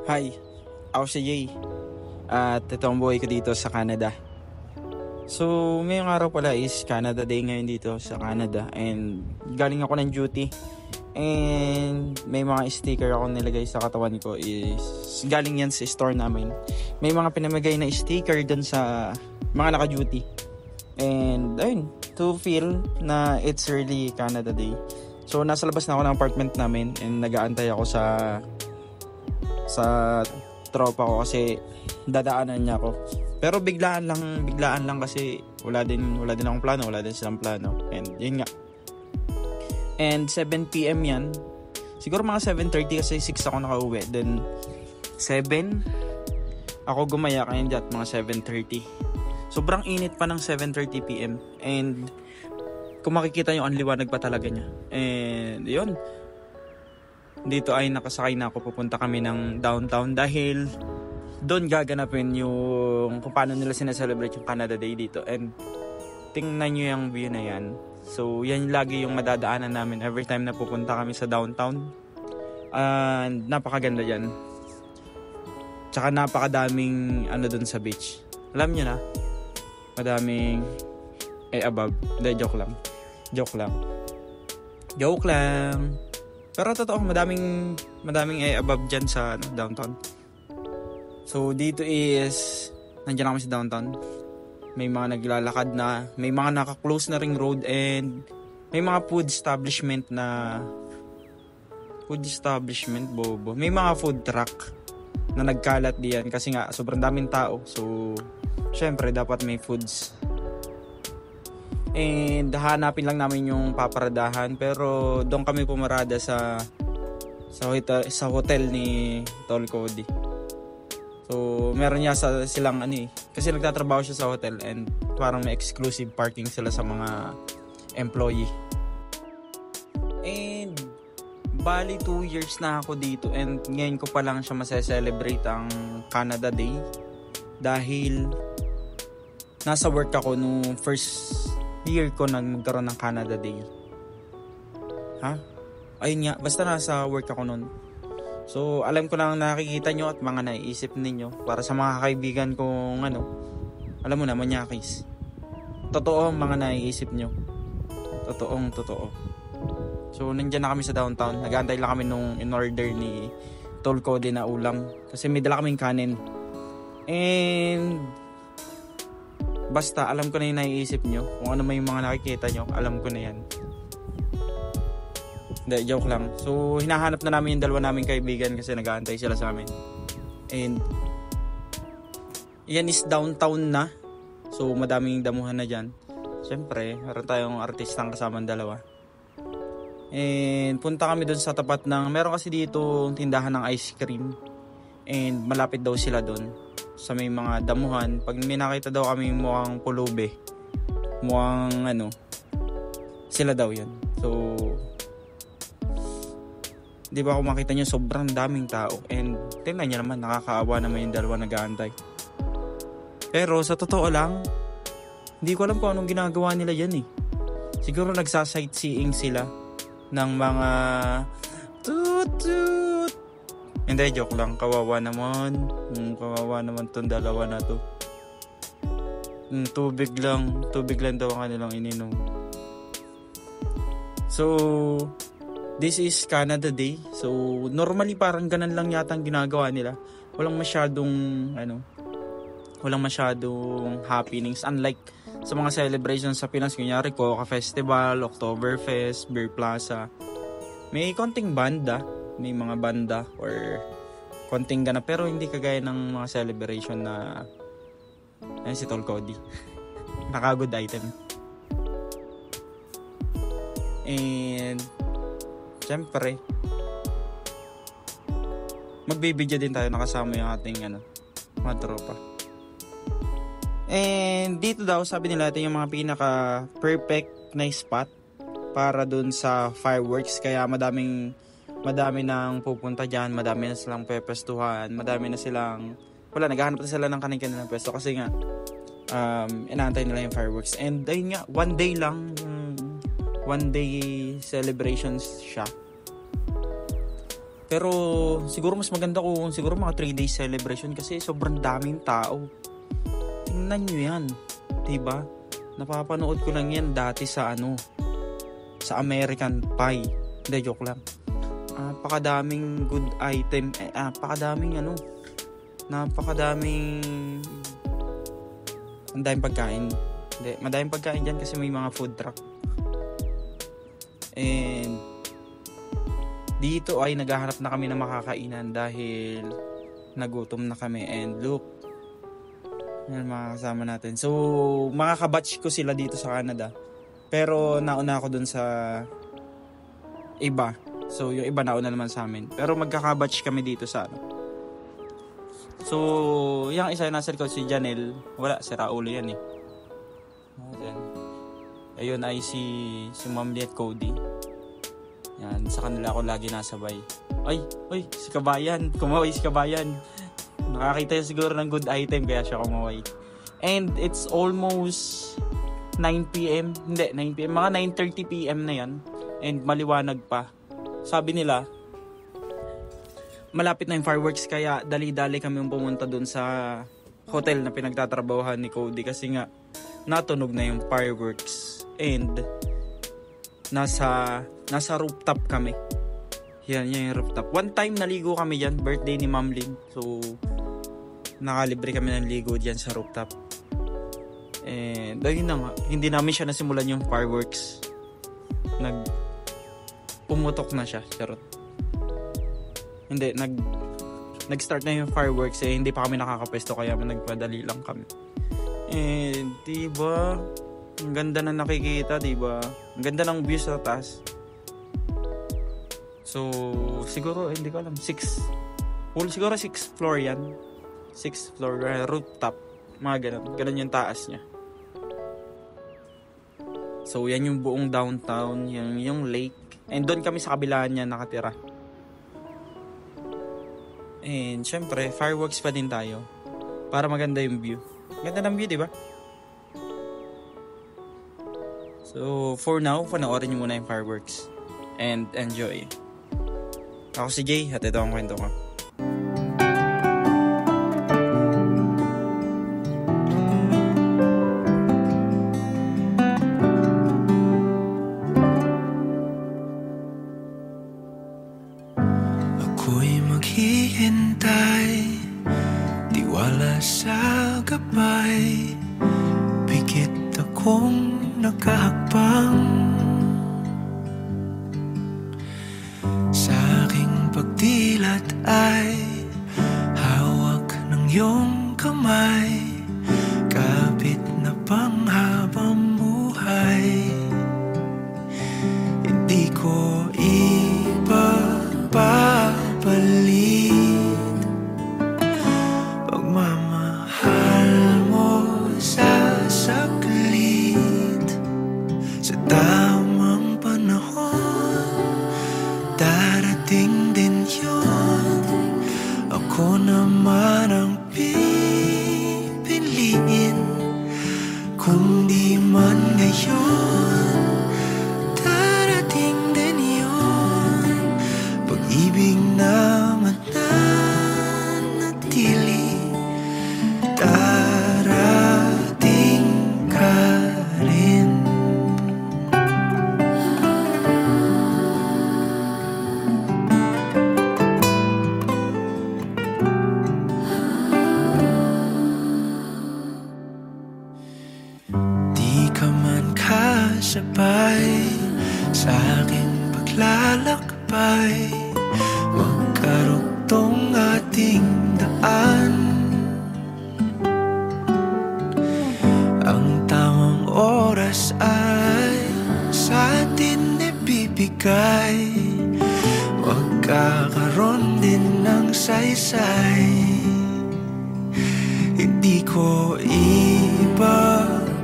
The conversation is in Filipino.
Hi, ako si Jay at ito ang buhay ko dito sa Canada. So, ngayong araw pala is Canada Day ngayon dito sa Canada and galing ako ng duty and may mga sticker ako nilagay sa katawan ko is galing yan sa store namin. May mga pinamigay na sticker dun sa mga naka-duty and ayun, to feel na it's really Canada Day. So, nasa labas na ako ng apartment namin and nag-aantay ako sa tropa ko kasi dadaanan niya ako. Pero biglaan lang kasi wala din akong plano, wala din silang plano. And yun nga. And 7 PM yan. Siguro mga 7:30 kasi 6 ako nakauwi. Then 7 ako gumaya kaya at mga 7:30. Sobrang init pa ng 7:30 PM. And kung makikita nyo, ang liwanag pa talaga niya. And yun, dito ay nakasakay na ako, pupunta kami ng downtown dahil doon gaganapin yung kung paano nila sineselebrate yung Canada Day dito. And tingnan nyo yung view na yan. So yan lagi yung madadaanan namin every time na pupunta kami sa downtown. And napakaganda dyan. Tsaka napakadaming doon sa beach. Alam nyo na, madaming above. Hindi, joke lang. Pero totoo, madaming above dyan sa downtown. So dito is nandiyan kami sa downtown. May mga naglalakad na, may mga naka-close na ring road and may mga food establishment, bobo. May mga food truck na nagkalat diyan kasi nga sobrang daming tao. So syempre dapat may foods. And hanapin lang namin yung paparadahan, pero doon kami pumarada sa hotel ni Tol Cody. So meron niya silang kasi nagtatrabaho siya sa hotel and parang may exclusive parking sila sa mga employee. And bali 2 years na ako dito and ngayon ko pa lang siya maseselebrate ang Canada Day dahil nasa work ako nung first year ko nang magkaroon ng Canada Day. Ayun nga, basta nasa work ako nun. So, alam ko lang nakikita nyo at mga naiisip ninyo para sa mga kaibigan kong alam mo na, manyakis. Totoo ang mga naiisip nyo. Totoo. So, nandyan na kami sa downtown. Nag-aantay lang kami nung in-order ni Tol Cody na ulam. Kasi may dala kaming kanin. And basta alam ko na yung naiisip nyo. Kung ano may mga nakikita nyo, alam ko na yan. Hindi, joke lang. So hinahanap na namin yung dalawa naming kaibigan kasi nag-aantay sila sa amin. And yan is downtown na. So madaming damuhan na dyan. Siyempre, meron tayong artistang kasamang dalawa. And punta kami dun sa tapat ng, meron kasi dito tindahan ng ice cream. And malapit daw sila dun sa may mga damuhan. Pag may nakita daw kami mukhang pulube, mukhang sila daw yan. So di ba kung makita nyo, sobrang daming tao. And tingnan nyo naman, nakakaawa naman yung dalawa nag-aantay. Pero sa totoo lang, hindi ko alam kung anong ginagawa nila yan Siguro nagsa-sightseeing sila ng mga toot. Hindi, joke lang. Kawawa naman tong dalawa na to. Tubig lang daw ang kanilang ininom. So this is Canada Day. So normally parang ganun lang yata ang ginagawa nila. Walang masyadong happenings, unlike sa mga celebrations sa Pinas, kunyari Coca Festival, Oktoberfest, Beer Plaza. May konting banda, may mga banda or konting ganap, pero hindi kagaya ng mga celebration na si Tol Cody. Naka-good item. And siyempre magbibideo din tayo, nakasama yung ating mga tropa. And dito daw sabi nila ito yung mga pinaka perfect na spot para dun sa fireworks, kaya madami nang pupunta dyan, madami na silang pepestuhan, naghahanap na sila ng kanilang pwesto kasi nga inaantay nila yung fireworks. And ayun nga, one day celebrations siya. Pero siguro mas maganda kung siguro mga 3 days celebration kasi sobrang daming tao. Tingnan nyo yan, diba? Napapanood ko lang yan dati sa sa American Pie. Hindi, joke lang. Napakadaming good item, napakadaming ang daming pagkain. Hindi, madaming pagkain dyan kasi may mga food truck. And dito ay naghahanap na kami ng makakainan dahil nagutom na kami. And look, yan mga kasama natin. So makakabatch ko sila dito sa Canada, pero nauna ako dun sa iba. So yung iba nauna naman sa amin, pero magkakabatch kami dito sa So yung isa yung nasa likod si Janelle, wala, si Raulo yan eh. Ayun ay si Ma'am Lee at Cody. Yan, sa kanila ako lagi nasabay. Ay, si Kabayan. Kumaway si Kabayan. Nakakita niya siguro ng good item kaya siya kumaway. And it's almost 9 p.m. Hindi, 9 p.m. Mga 9:30 p.m. na yan. And maliwanag pa. Sabi nila, malapit na yung fireworks kaya dali-dali kami pumunta dun sa hotel na pinagtatrabahuhan ni Cody kasi nga natunog na yung fireworks. And nasa rooftop kami. Yan yung rooftop. One time naligo kami dyan, birthday ni Ma'am Lynn. So nakalibre kami ng ligo dyan sa rooftop. And ayun na nga, hindi namin siya nasimulan yung fireworks. Pumutok na siya, charot. Hindi, nag-start na yung fireworks hindi pa kami nakakapesto kaya nagpadali lang kami. And diba, ang ganda na nakikita, diba? Ang ganda ng view sa taas. So, siguro, hindi ko alam, 6 floor yan. 6 floor, rooftop. Mga ganun yung taas niya. So, yan yung buong downtown, yung lake. And doon kami sa kabilaan niya nakatira. And syempre, fireworks pa din tayo para maganda yung view. Ganda ng view, diba? So, for now, panoorin nyo muna yung fireworks. And enjoy. Ako si Jay, at ito ang kwento ko. Ako'y maghihintay, tiwala sa gabay, pikit akong nakahakbang sa aking pagdilat ay hawak ng iyong kamay, kapit na panghabang buhay. Hindi ko ipapalit pagmamahal mo sa saglit. Sa tamang panahon, darating din yun. Ako naman ang pipiliin. Kung di man ngayon, darating din yun. Pag-ibig na mananatili, darating ka rin. Di ka man kasabay sa aking paglalakbay, magkarugtong ating daan. Ang tamang oras ay sa atin ibibigay, magkakaroon din ng saysay. Hindi ko ipapalit